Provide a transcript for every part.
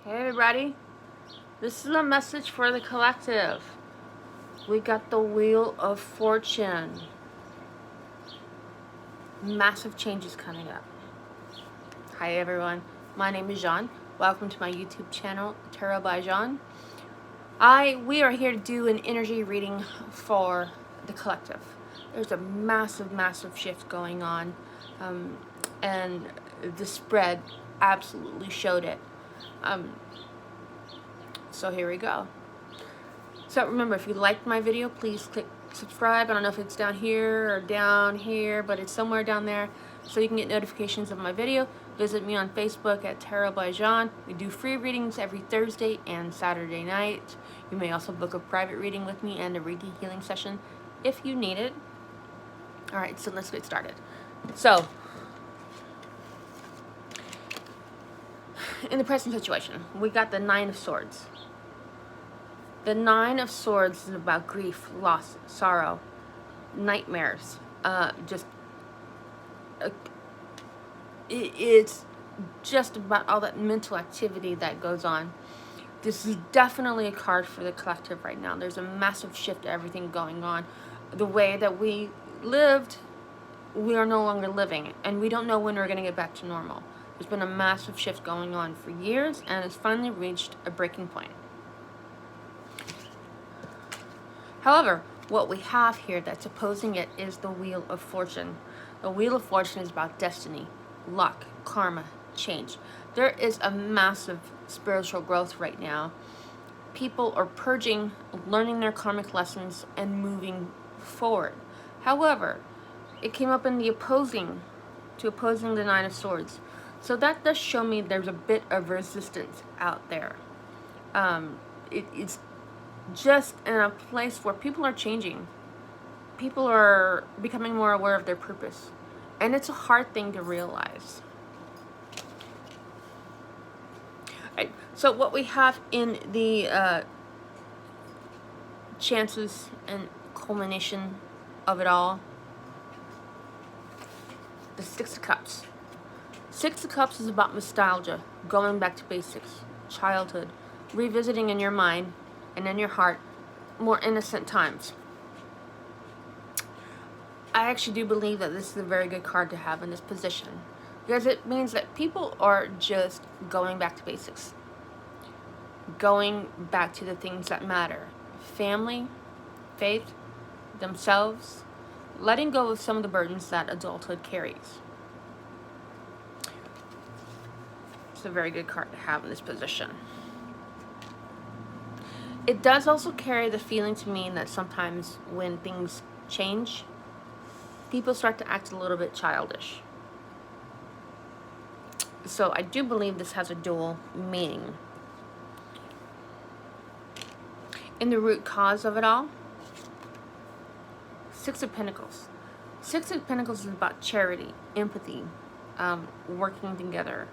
Hey everybody, this is a message for the collective. We got the Wheel of Fortune. Massive changes coming up. Hi everyone, my name is Jean. Welcome to my YouTube channel, Tarot by Jean. We are here to do an energy reading for the collective. There's a massive shift going on, and the spread absolutely showed it. So here we go. So remember, if you liked my video, please click subscribe. I don't know if it's down here or down here, but it's somewhere down there, so you can get notifications of my video. Visit me on Facebook at Tarot by Jean. We do free readings every Thursday and Saturday night. You may also book a private reading with me and a Reiki healing session if you need it. Alright, so let's get started. So, in the present situation, we got the Nine of Swords. The Nine of Swords is about grief, loss, sorrow, nightmares. It's just about all that mental activity that goes on. This is definitely a card for the collective right now. There's a massive shift to everything going on. The way that we lived, we are no longer living, and we don't know when we're going to get back to normal. There's been a massive shift going on for years, and it's finally reached a breaking point. However, what we have here that's opposing it is the Wheel of Fortune. The Wheel of Fortune is about destiny, luck, karma, change. There is a massive spiritual growth right now. People are purging, learning their karmic lessons, and moving forward. However, it came up in the opposing the Nine of Swords. So that does show me there's a bit of resistance out there. It's just in a place where people are changing. People are becoming more aware of their purpose. And it's a hard thing to realize. Right, so what we have in the chances and culmination of it all, the Six of Cups. Six of Cups is about nostalgia, going back to basics, childhood, revisiting in your mind and in your heart more innocent times. I actually do believe that this is a very good card to have in this position, because it means that people are just going back to basics, going back to the things that matter: family, faith, themselves, letting go of some of the burdens that adulthood carries. It's a very good card to have in this position. It does also carry the feeling to me that sometimes when things change, people start to act a little bit childish. So I do believe this has a dual meaning. In the root cause of it all, Six of Pentacles. Six of Pentacles is about charity, empathy, working together.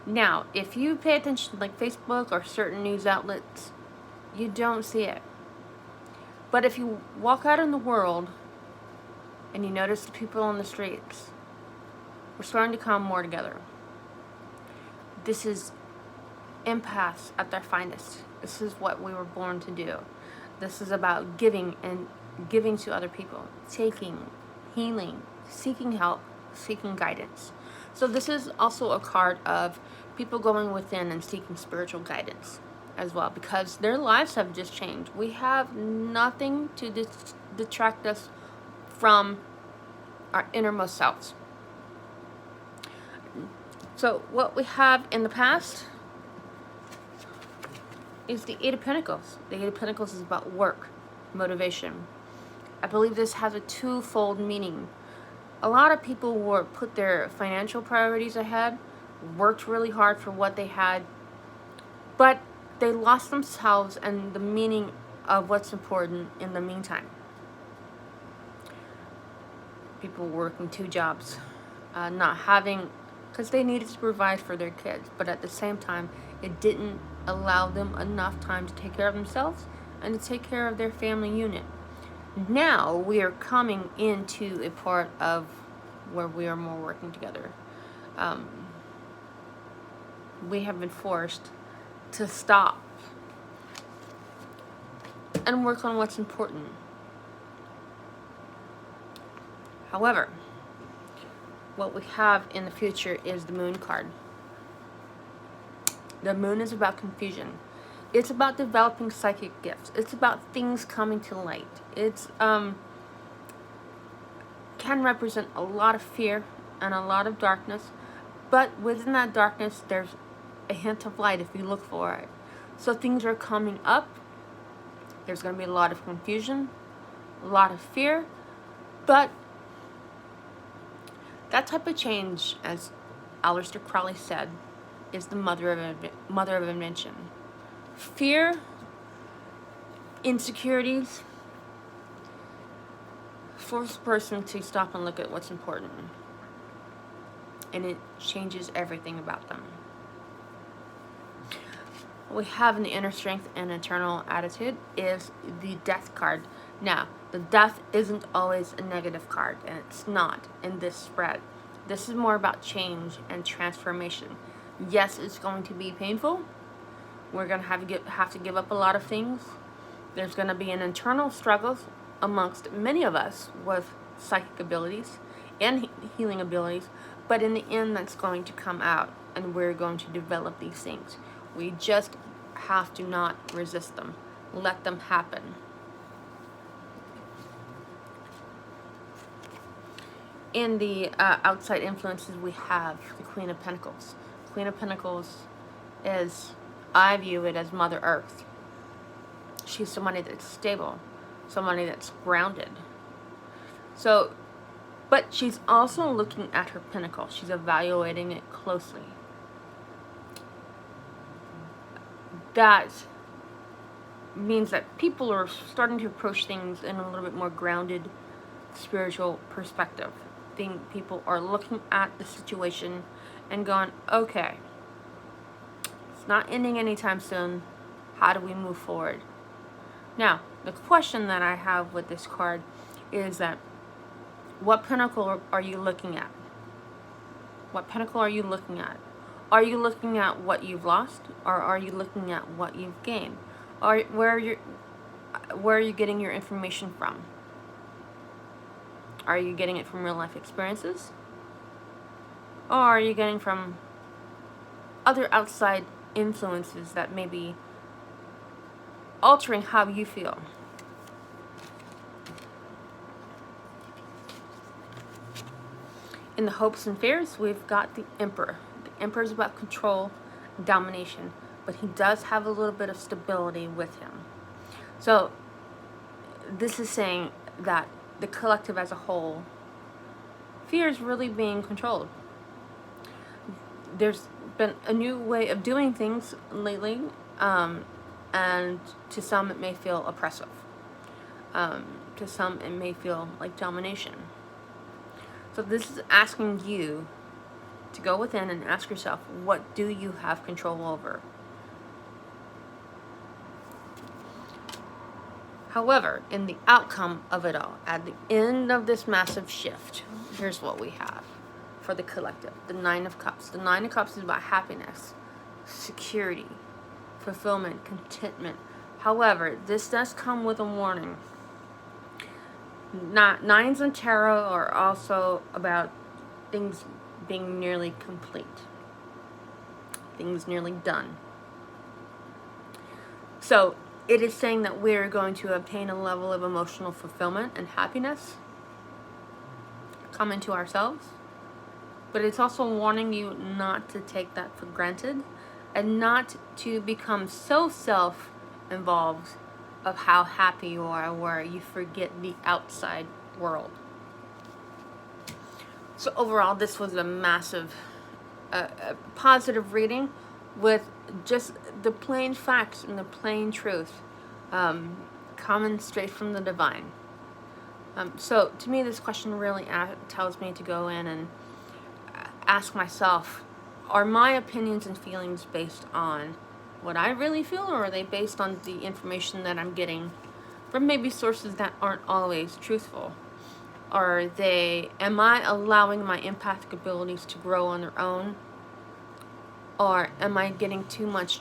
Now, if you pay attention to like Facebook or certain news outlets, you don't see it. But if you walk out in the world and you notice the people on the streets, we're starting to come more together. This is empaths at their finest. This is what we were born to do. This is about giving and giving to other people, taking, healing, seeking help, seeking guidance. So this is also a card of people going within and seeking spiritual guidance as well, because their lives have just changed. We have nothing to detract us from our innermost selves. So what we have in the past is the Eight of Pentacles. The Eight of Pentacles is about work, motivation. I believe this has a twofold meaning. A lot of people were put their financial priorities ahead, worked really hard for what they had, but they lost themselves and the meaning of what's important in the meantime. People working two jobs, not having, because they needed to provide for their kids, but at the same time, it didn't allow them enough time to take care of themselves and to take care of their family unit. Now we are coming into a part of where we are more working together. We have been forced to stop and work on what's important. However, what we have in the future is the Moon card. The Moon is about confusion. It's about developing psychic gifts. It's about things coming to light. It's can represent a lot of fear and a lot of darkness, but within that darkness there's a hint of light if you look for it. So things are coming up. There's going to be a lot of confusion, a lot of fear, but that type of change, as Aleister Crowley said, is the mother of invention. Fear, insecurities, force a person to stop and look at what's important, and it changes everything about them. What we have in the inner strength and eternal attitude is the Death card. Now, the Death isn't always a negative card, and it's not in this spread. This is more about change and transformation. Yes, it's going to be painful. We're going to have to give up a lot of things. There's going to be an internal struggle amongst many of us with psychic abilities and healing abilities, but in the end that's going to come out, and we're going to develop these things. We just have to not resist them. Let them happen. In the outside influences, we have the Queen of Pentacles. Queen of Pentacles is, I view it as Mother Earth. She's somebody that's stable, somebody that's grounded. So, but she's also looking at her pinnacle. She's evaluating it closely. That means that people are starting to approach things in a little bit more grounded, spiritual perspective. People are looking at the situation and going, okay, it's not ending anytime soon. How do we move forward? Now, the question that I have with this card is that what pinnacle are you looking at? What pinnacle are you looking at? Are you looking at what you've lost, or are you looking at what you've gained? Where are you getting your information from? Are you getting it from real life experiences? Or are you getting from other outside influences that may be altering how you feel? In the hopes and fears, we've got the Emperor. The Emperor is about control and domination, but he does have a little bit of stability with him. So this is saying that the collective as a whole, fear is really being controlled. There's been a new way of doing things lately, and to some it may feel oppressive. To some it may feel like domination. So this is asking you to go within and ask yourself, what do you have control over? However, in the outcome of it all, at the end of this massive shift, here's what we have for the collective. The Nine of Cups. The Nine of Cups is about happiness, security, fulfillment, contentment. However, this does come with a warning. Nines in tarot are also about things being nearly complete. Things nearly done. So, it is saying that we're going to obtain a level of emotional fulfillment and happiness come into ourselves. But it's also warning you not to take that for granted and not to become so self-involved of how happy you are where you forget the outside world. So overall, this was a massive positive reading with just the plain facts and the plain truth coming straight from the divine. So to me, this question really tells me to go in and ask myself, are my opinions and feelings based on what I really feel, or are they based on the information that I'm getting from maybe sources that aren't always truthful? Am I allowing my empathic abilities to grow on their own? Or am I getting too much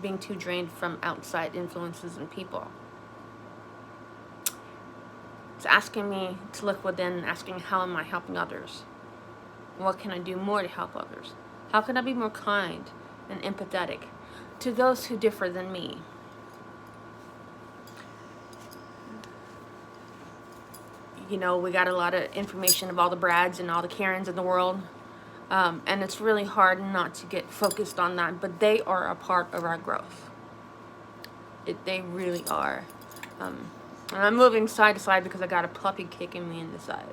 being too drained from outside influences and people. It's asking me to look within and asking, how am I helping others? What can I do more to help others? How can I be more kind and empathetic to those who differ than me? You know, we got a lot of information of all the Brads and all the Karens in the world. And it's really hard not to get focused on that. But they are a part of our growth. They really are. And I'm moving side to side because I got a puppy kicking me in the side.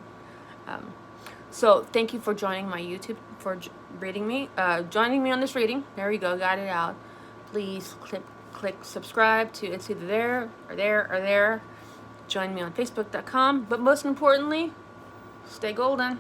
So thank you for joining my YouTube, for reading me, joining me on this reading. There we go, got it out. Please click subscribe to It's Either There or There or There. Join me on Facebook.com. But most importantly, stay golden.